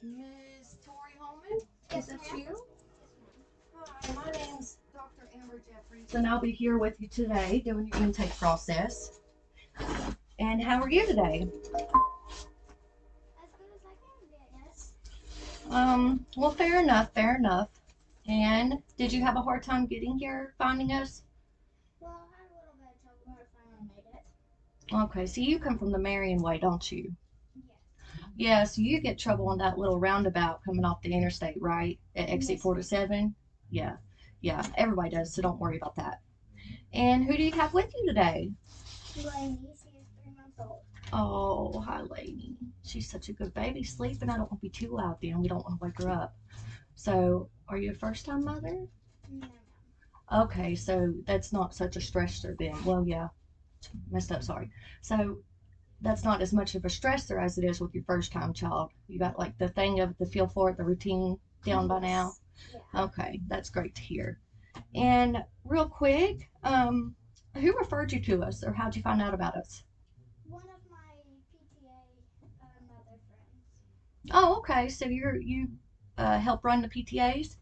Miss Tori Holman, is that you? Hi, my name's Dr. Amber Jeffries, and I'll be here with you today doing your intake process. And how are you today? As good as I can be, I guess. Well, fair enough, fair enough. And did you have a hard time getting here, finding us? Well, I had a little bit of trouble when I finally made it. Okay, so you come from the Marion Way, don't you? Yes. Yeah, so you get trouble on that little roundabout coming off the interstate, right? At exit Yes. 47? Yeah, yeah, everybody does, so don't worry about that. And who do you have with you today? Lainey, she is 3 months old. Oh, hi, lady. She's such a good baby. Sleeping. I don't want to be too loud then. We don't want to wake her up. So, are you a first time mother? No, ma'am. Okay, so that's not such a stressor then. Well, yeah, messed up, sorry. So, that's not as much of a stressor as it is with your first time child. You got like the thing of the feel for it, the routine down by now? Yeah. Okay, that's great to hear. And real quick, who referred you to us or how'd you find out about us? One of my PTA mother friends. Oh, okay. So you help run the PTAs.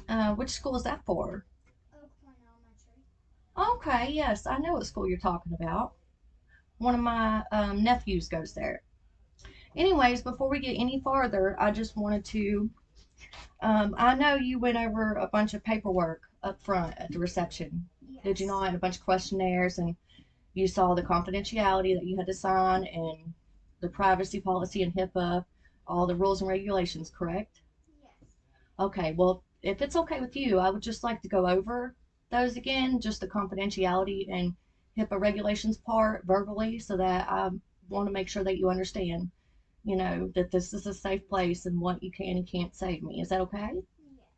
Yes. Which school is that for? Oak Point Elementary. Okay, yes, I know what school you're talking about. One of my nephews goes there. Anyways, before we get any farther, I just wanted to. I know you went over a bunch of paperwork up front at the reception. Did you Yes. not? And a bunch of questionnaires, and you saw the confidentiality that you had to sign, and the privacy policy and HIPAA, all the rules and regulations, correct? Yes. Okay, well, if it's okay with you, I would just like to go over those again, just the confidentiality and HIPAA regulations part verbally, so that I want to make sure that you understand, that this is a safe place and what you can and can't say to me. Is that okay? Yes.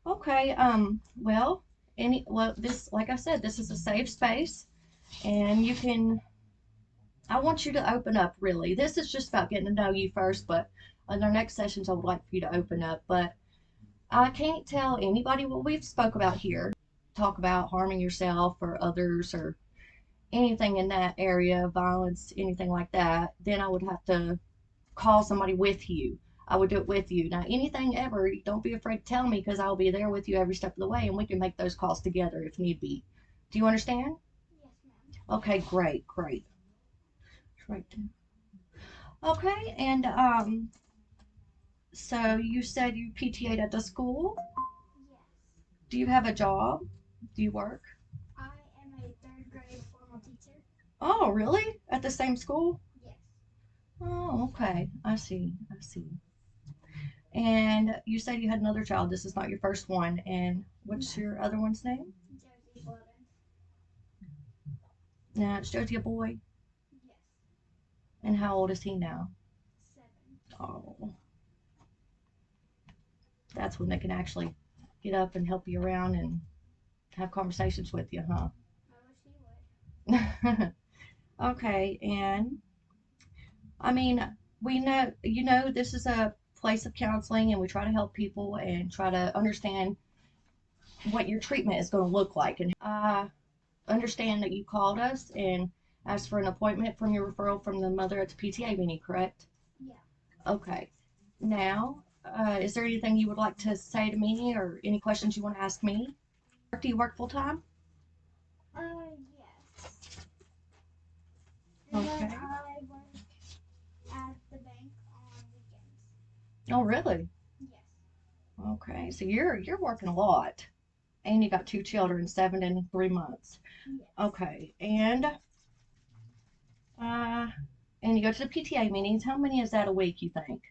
Okay, this, like I said, this is a safe space, and I want you to open up, really. This is just about getting to know you first, but in our next sessions, I would like for you to open up. But I can't tell anybody what we've spoke about here. Talk about harming yourself or others or anything in that area, violence, anything like that. Then I would have to call somebody with you. I would do it with you. Now, anything ever, don't be afraid to tell me because I'll be there with you every step of the way and we can make those calls together if need be. Do you understand? Yes, ma'am. Okay, great, great. Right. Okay, and so you said you PTA'd at the school. Yes. Do you have a job? Do you work? I am a third grade formal teacher. Oh, really? At the same school? Yes. Oh, okay. I see. I see. And you said you had another child. This is not your first one. And No. what's your other one's name? Josie Blevins. Now, it's Josie a boy. Yes. And how old is he now? 7. Oh, that's when they can actually get up and help you around and have conversations with you, huh? I wish he would. Okay, and I mean, we know, this is a place of counseling and we try to help people and try to understand what your treatment is going to look like. And I understand that you called us and asked for an appointment from your referral from the mother at the PTA meeting, correct? Yeah. Okay. Now, is there anything you would like to say to me or any questions you want to ask me? Do you work full time? Yes. And then Okay. I work at the bank on weekends. Oh, really? Yes. Okay. So you're working a lot, and you got two children, 7 and 3 months. Yes. Okay. Uh, and you go to the PTA meetings. How many is that a week? You think?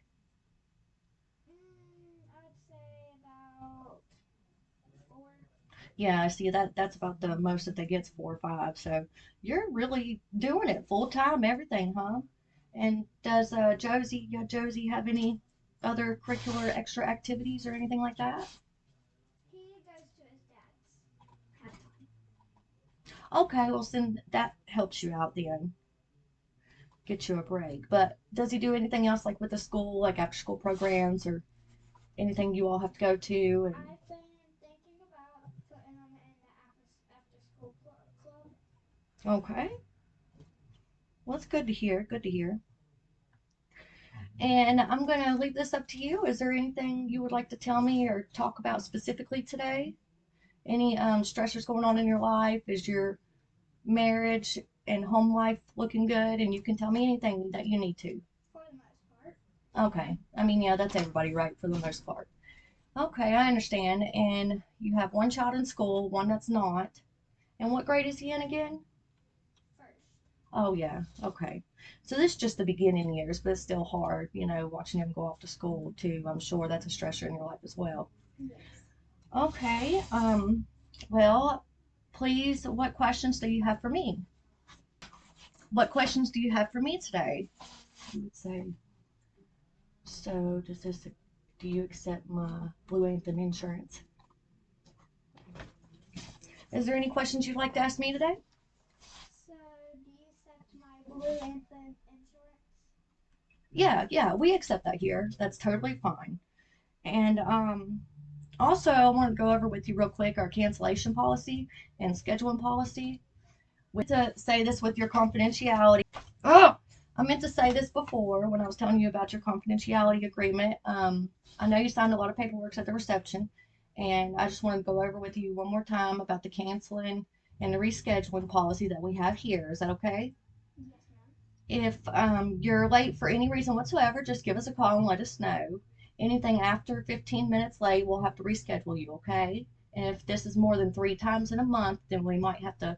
I'd say about 4. Yeah, I see that's about the most that they get's 4 or 5. So you're really doing it full time, everything, huh? And does Josie have any other curricular extra activities or anything like that? He goes to his dad's halftime. Okay, well then that helps you out then, get you a break. But does he do anything else like with the school, like after school programs or anything you all have to go to? And I've been thinking about putting him in the after school club. okay, Well, it's good to hear. Good to hear. And I'm going to leave this up to you. Is there anything you would like to tell me or talk about specifically today? Any stressors going on in your life? Is your marriage and home life looking good? And you can tell me anything that you need to. For the most part. Okay. I mean, yeah, that's everybody, right, for the most part. Okay, I understand. And you have one child in school, one that's not. And what grade is he in again? First. Oh, yeah. Okay. So this is just the beginning years, but it's still hard, watching him go off to school too. I'm sure that's a stressor in your life as well. Yes. Okay. Well, please, what questions do you have for me? What questions do you have for me today? You would say, so do you accept my Blue Anthem insurance? Is there any questions you'd like to ask me today? So, do you accept my Blue Anthem insurance? Yeah, we accept that here. That's totally fine. And also, I want to go over with you real quick our cancellation policy and scheduling policy. We have to say this with your confidentiality. Oh, I meant to say this before when I was telling you about your confidentiality agreement. I know you signed a lot of paperwork at the reception, and I just wanted to go over with you one more time about the canceling and the rescheduling policy that we have here. Is that okay? Yes, ma'am. If you're late for any reason whatsoever, just give us a call and let us know. Anything after 15 minutes late, we'll have to reschedule you, okay? And if this is more than 3 times in a month, then we might have to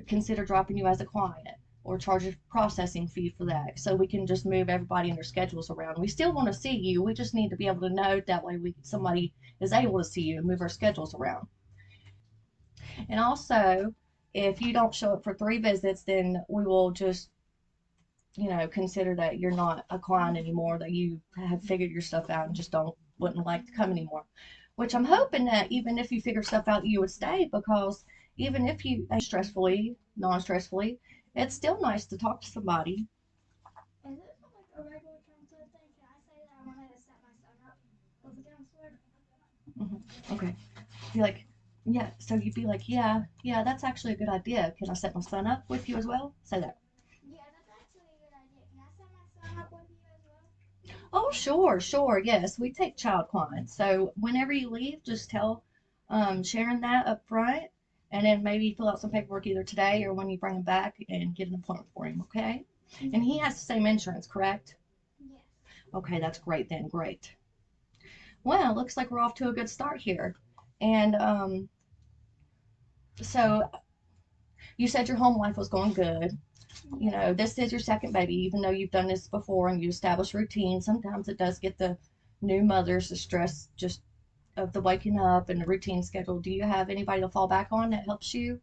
consider dropping you as a client or charge a processing fee for that so we can just move everybody and their schedules around. We still want to see you. We just need to be able to know that way somebody is able to see you and move our schedules around. And also, if you don't show up for 3 visits, then we will just consider that you're not a client anymore, that you have figured your stuff out and just wouldn't like to come anymore. Which I'm hoping that even if you figure stuff out, you would stay, because even if you stressfully, non-stressfully, it's still nice to talk to somebody. Is this like a regular counselor thing? Can I say that I wanted to set my son up with a counselor? Okay. Be like, yeah. So you'd be like, yeah, that's actually a good idea. Can I set my son up with you as well? Say that. Yeah, that's actually a good idea. Can I set my son up with you as well? Oh, sure. Yes, we take child clients. So whenever you leave, just tell Sharon that up front, and then maybe fill out some paperwork either today or when you bring him back and get an appointment for him, okay? And he has the same insurance, correct? Yes. Okay, that's great then. Great. Well, looks like we're off to a good start here. And so you said your home life was going good. Yes. This is your second baby, even though you've done this before and you establish routine. Sometimes it does get the new mothers the stress just of the waking up and the routine schedule. Do you have anybody to fall back on that helps you?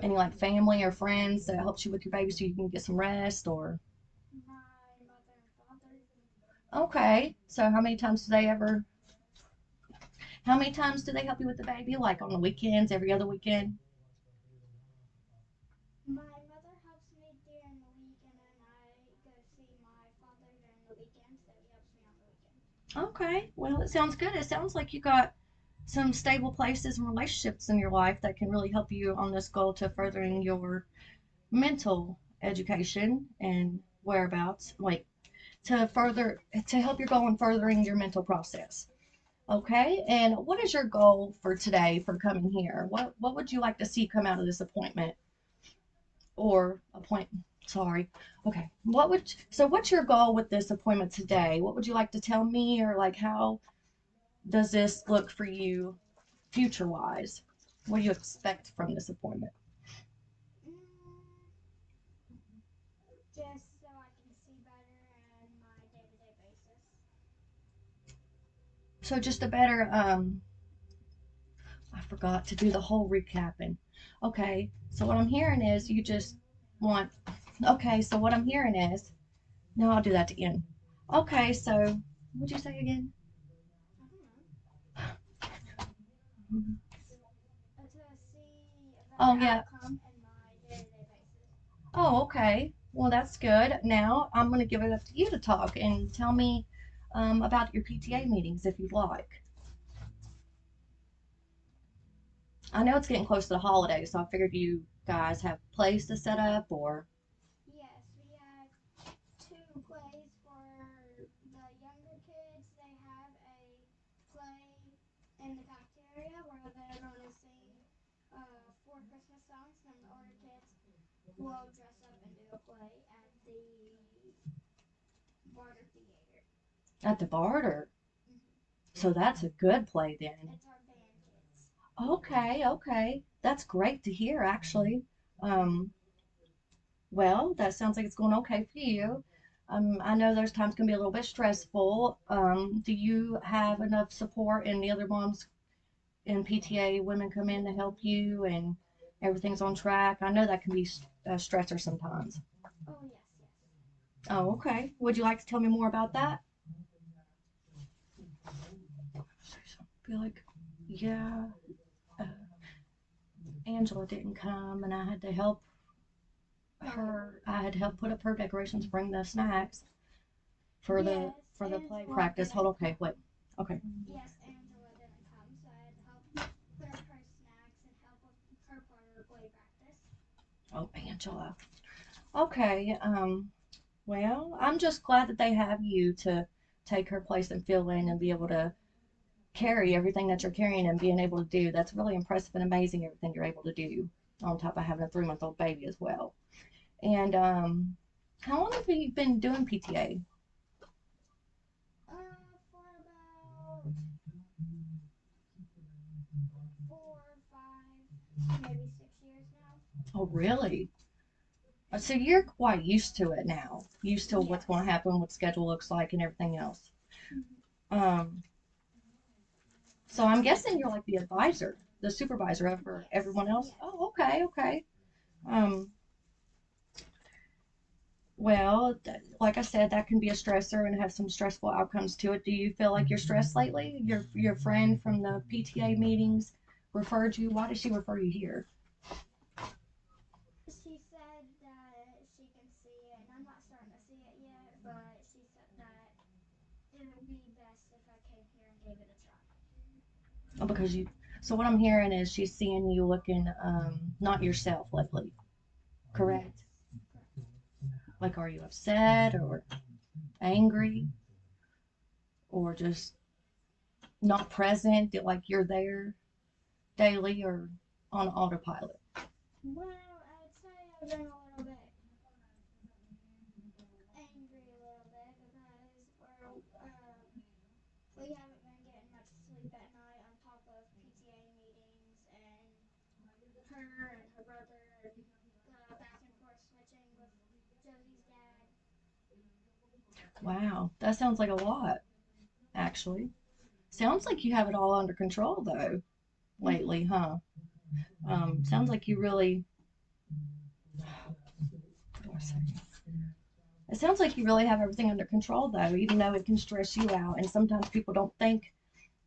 Any like family or friends that helps you with your baby so you can get some rest? Or My mother and father. okay, so how many times do they help you with the baby, like on the weekends, every other weekend? My mother helps me during the week, and then I go see my father during the weekend, so he helps me on the weekend. Okay, well, it sounds good. It sounds like you got some stable places and relationships in your life that can really help you on this goal to furthering your mental education and whereabouts, like to help your goal in furthering your mental process. Okay, and what is your goal for today for coming here? What would you like to see come out of this appointment or appointment? Sorry. Okay. What's your goal with this appointment today? What would you like to tell me, or like how does this look for you future wise? What do you expect from this appointment? Mm, just so I can see better in my day-to-day basis. So just a better I forgot to do the whole recapping. Okay, so what I'm hearing is you just want. Okay, so what I'm hearing is. No, I'll do that to end. Okay, so what'd you say again? I don't know. To see a better Oh yeah. outcome in my day-to-day basis. Oh, okay. Well, that's good. Now I'm going to give it up to you to talk and tell me about your PTA meetings if you'd like. I know it's getting close to the holidays, so I figured you guys have plays to set up or. Yes, we have two plays for the younger kids. They have a play in the cafeteria where they're going to sing four Christmas songs, and the older kids will dress up and do a play at the Barter Theater. At the barter. Hmm. So that's a good play then. It's our band kids. Okay, okay. That's great to hear, actually. Um, well, that sounds like it's going okay for you. I know those times can be a little bit stressful. Do you have enough support and the other moms in PTA women come in to help you and everything's on track? I know that can be a stressor sometimes. Oh, yes, yes. Oh, okay. Would you like to tell me more about that? Be like, yeah, uh, Angela didn't come and I had to help Right. her. I had to help put up her decorations, bring the snacks for the Yes, for the play Angela practice. Hold didn't on, okay, come. wait. Okay. Yes, Angela didn't come, so I had to help put up her snacks and help with her part of the play practice. Oh, Angela. Okay. Well, I'm just glad that they have you to take her place and fill in and be able to carry everything that you're carrying and being able to do. That's really impressive and amazing everything you're able to do on top of having a 3 month old baby as well. And how long have you been doing PTA? For about 4, 5, maybe 6 years now. Oh, really? So you're quite used to it now, used to what's going to Yes. happen, what schedule looks like, and everything else. Hmm. Um, so I'm guessing you're like the advisor, the supervisor over Yes. everyone else. Yes. Oh, okay, okay. Um, well, like I said, that can be a stressor and have some stressful outcomes to it. Do you feel like you're stressed lately? Your friend from the PTA meetings referred you. Why did she refer you here? She said that she can see it, and I'm not starting to see it yet, but she said that it would be best if I came here and gave it a try. Oh, because you. So what I'm hearing is she's seeing you looking not yourself lately. Correct? Yes. Correct. Like, are you upset or angry or just not present? Like you're there daily or on autopilot? Well, I'd say I've been a little bit angry a little bit because we haven't been getting much sleep at night on top of PTA meetings and her and her brother and the back and forth switching with Josie's dad. Wow, that sounds like a lot, actually. Sounds like you have it all under control though Mm-hmm. lately, huh? Sounds like you really. It sounds like you really have everything under control though, even though it can stress you out. And sometimes people don't think.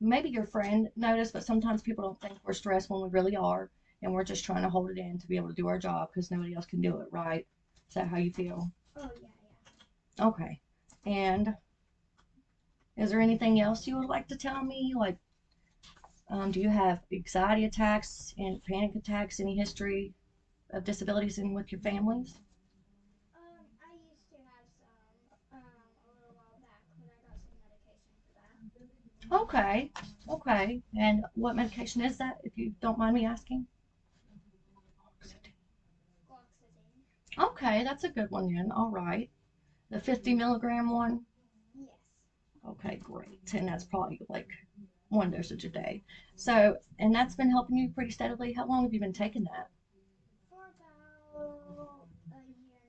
Maybe your friend noticed, but sometimes people don't think we're stressed when we really are, and we're just trying to hold it in to be able to do our job because nobody else can do it, right? Is that how you feel? Oh yeah, yeah. Okay. And is there anything else you would like to tell me? Like, do you have anxiety attacks and panic attacks? Any history of disabilities in with your families? I used to have some a little while back, but I got some medication for that. Okay. Okay. And what medication is that, if you don't mind me asking? Gloxazine. Okay, that's a good one then. All right. The 50 milligram one? Yes. Okay, great. And that's probably like one dosage a day. So, and that's been helping you pretty steadily. How long have you been taking that? For about a year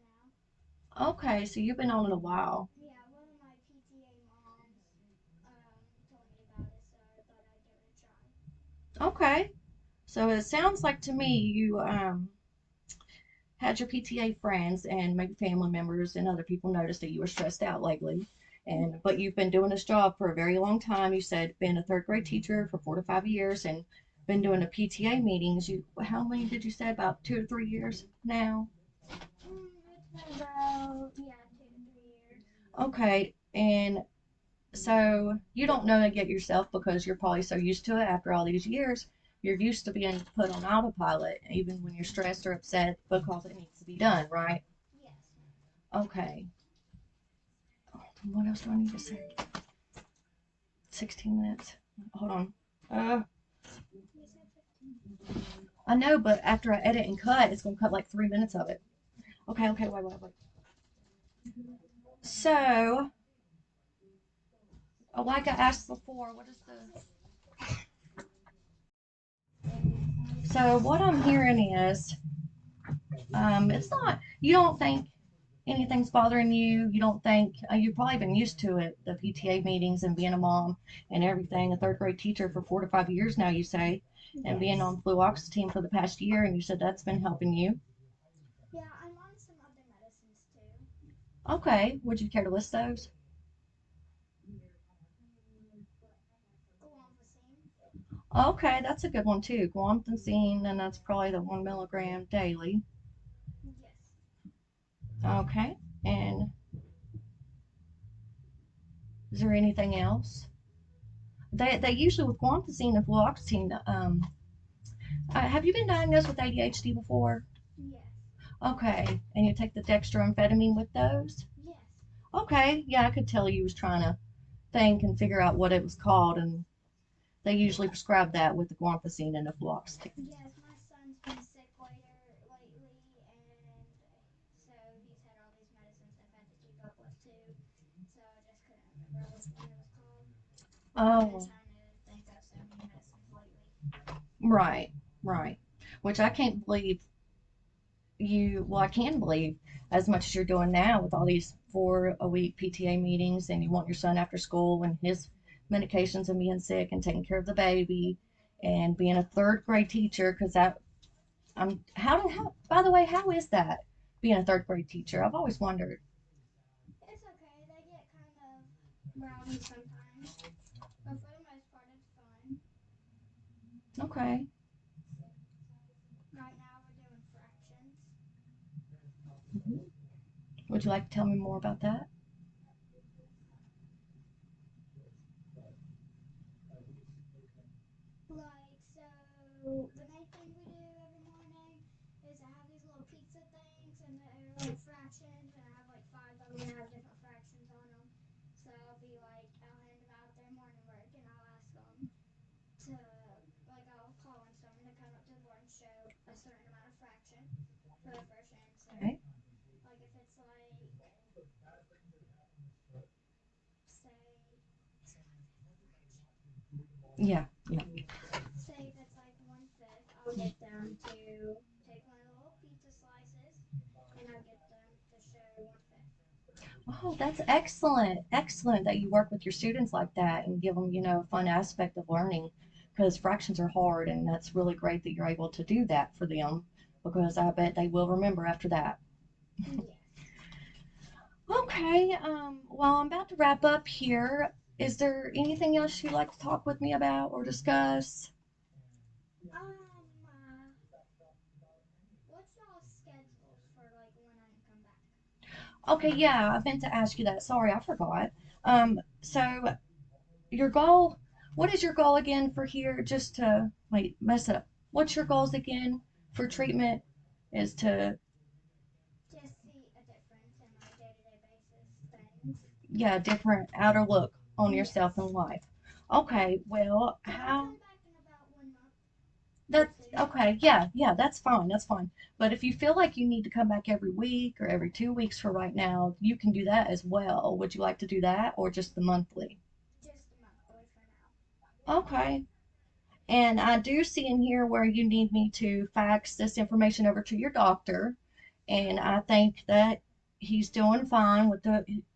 now. Okay, so you've been on it a while. Yeah, one of my PTA moms told me about it, so I thought I'd give it a try. Okay. So it sounds like to me you had your PTA friends and maybe family members and other people notice that you were stressed out lately. And but Yes. you've been doing this job for a very long time. You said been a third grade teacher for 4 to 5 years and been doing the PTA meetings. You how many did you say? About 2 to 3 years now? It's been about, yeah, 2 to 3 years. Okay. And so you don't know it yet yourself because you're probably so used to it after all these years. you're used to being put on autopilot, even when you're stressed or upset, because it needs to be done, right? Yes, ma'am. Okay. What else do I need to say? 16 minutes. Hold on. Uh, You said 15. I know, but after I edit and cut, it's gonna cut like 3 minutes of it. Okay, okay, wait. So, like I asked before, what is the? So what I'm hearing is, it's not. You don't think anything's bothering you. You don't think you've probably been used to it, the PTA meetings and being a mom and everything. A third grade teacher for 4 to 5 years now, you say, and being Yes. on Blue Ox team for the past year, and you said that's been helping you. Yeah, I'm on some other medicines too. Okay, would you care to list those? Guanfacine. Okay, that's a good one too. Guanfacine, and that's probably the 1 milligram daily. Yes. Okay, and is there anything else? They usually with guanfacine and fluoxetine. Have you been diagnosed with ADHD before? Yes. Okay, and you take the dextroamphetamine with those? Yes. Okay, yeah, I could tell you was trying to think and figure out what it was called, and they usually prescribe that with the guanfacine and the fluoxetine. Yes, my son's been sick lately, and so he's had all these medicines I've had to keep up with too. So I just couldn't remember which one it was called. I've been Oh, trying to think of so many medicines lately. right, right. Which I can't believe I can believe as much as you're doing now with all these 4 a week PTA meetings, and you want your son after school and his medications and being sick and taking care of the baby and being a third grade teacher. Because how, by the way, how is that being a third grade teacher? I've always wondered. It's okay. They get kind of rowdy sometimes, but for the most part, it's fun. Okay. Right now, we're doing fractions. Would you like to tell me more about that? So the main thing we do every morning is I have these little pizza things, and they're like fractions, and I have like five of them, and I have different fractions on them. So I'll hand them out at their morning work, and I'll ask them to, I'll call on someone to come up to the board and show a certain amount of fraction for the first answer. Okay. Like if it's say, Yeah. Yeah. say if it's like 1/5, I'll get them to take one of the little pizza slices, and I'll get them to show 1/5. Oh, that's excellent. Excellent that you work with your students like that and give them, a fun aspect of learning, because fractions are hard, and that's really great that you're able to do that for them, because I bet they will remember after that. Yes. Okay, well, I'm about to wrap up here. Is there anything else you'd like to talk with me about or discuss? What's y'all's schedules for when I come back? Okay, yeah, I meant to ask you that. Sorry, I forgot. So your goal, what is your goal again for here? Just to wait, mess it up. What's your goals again for treatment? Is to, Just see a difference in my day-to-day basis things. yeah, different outer look on yourself Yes. and life. Okay, well, So I'll how come back in about 1 month or that's two. okay, yeah, that's fine, that's fine. But if you feel like you need to come back every week or every 2 weeks for right now, you can do that as well. Would you like to do that or just the monthly? Just monthly for now. Okay. And I do see in here where you need me to fax this information over to your doctor. And I think that he's doing fine with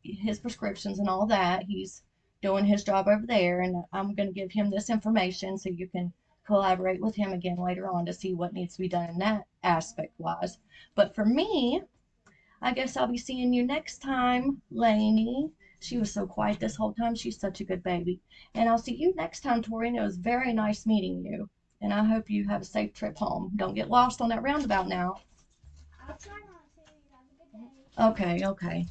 his prescriptions and all that. He's doing his job over there. And I'm going to give him this information so you can collaborate with him again later on to see what needs to be done in that aspect wise. But for me, I guess I'll be seeing you next time, Lainey. She was so quiet this whole time. She's such a good baby. And I'll see you next time, Tori. And it was very nice meeting you. And I hope you have a safe trip home. Don't get lost on that roundabout now. I'll try not to. You have a good day. Okay, okay.